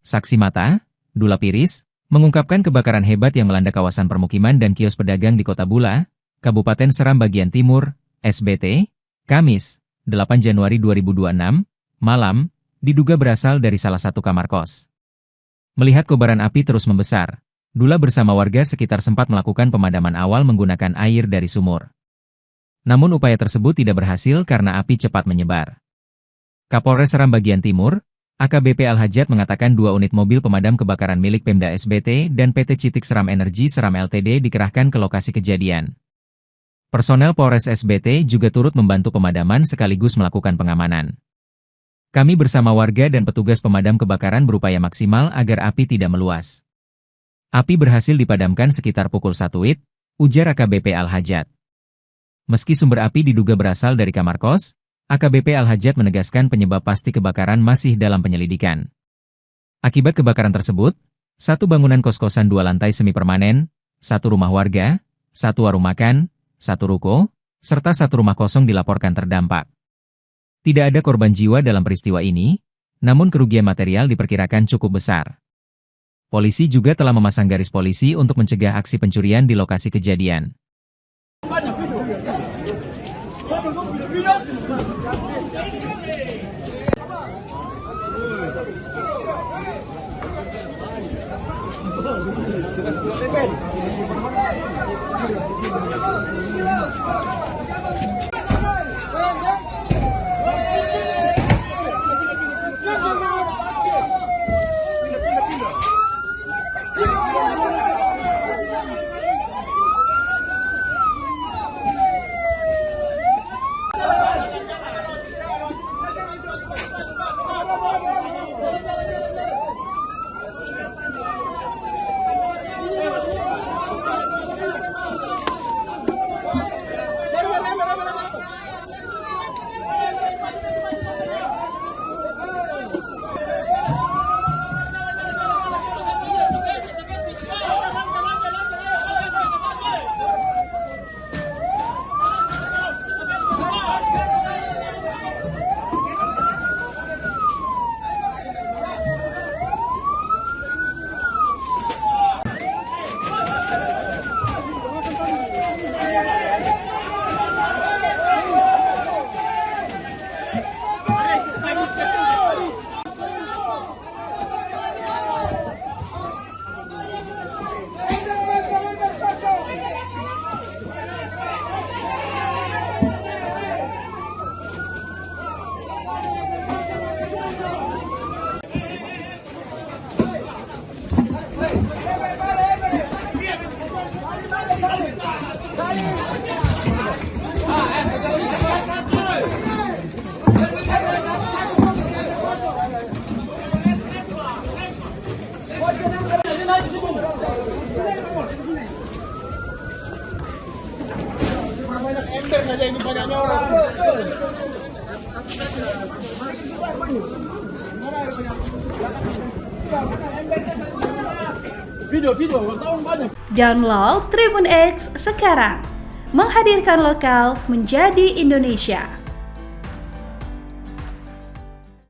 Saksi mata, Dula Piris, mengungkapkan kebakaran hebat yang melanda kawasan permukiman dan kios pedagang di Kota Bula, Kabupaten Seram Bagian Timur, SBT, Kamis, 8 Januari 2026, malam, diduga berasal dari salah satu kamar kos. Melihat kobaran api terus membesar, Dula bersama warga sekitar sempat melakukan pemadaman awal menggunakan air dari sumur. Namun upaya tersebut tidak berhasil karena api cepat menyebar. Kapolres Seram Bagian Timur, AKBP Al-Hajat mengatakan 2 unit mobil pemadam kebakaran milik Pemda SBT dan PT Citik Seram Energi Seram Ltd dikerahkan ke lokasi kejadian. Personel Polres SBT juga turut membantu pemadaman sekaligus melakukan pengamanan. Kami bersama warga dan petugas pemadam kebakaran berupaya maksimal agar api tidak meluas. Api berhasil dipadamkan sekitar pukul 1 WIB, ujar AKBP Al-Hajat. Meski sumber api diduga berasal dari kamar kos, AKBP Al-Hajat menegaskan penyebab pasti kebakaran masih dalam penyelidikan. Akibat kebakaran tersebut, 1 bangunan kos-kosan 2 lantai semi permanen, 1 rumah warga, 1 warung makan, 1 ruko, serta 1 rumah kosong dilaporkan terdampak. Tidak ada korban jiwa dalam peristiwa ini, namun kerugian material diperkirakan cukup besar. Polisi juga telah memasang garis polisi untuk mencegah aksi pencurian di lokasi kejadian. Ember saja ini banyaknya orang. Video, wartawan banyak. Download Tribun X sekarang, menghadirkan lokal menjadi Indonesia.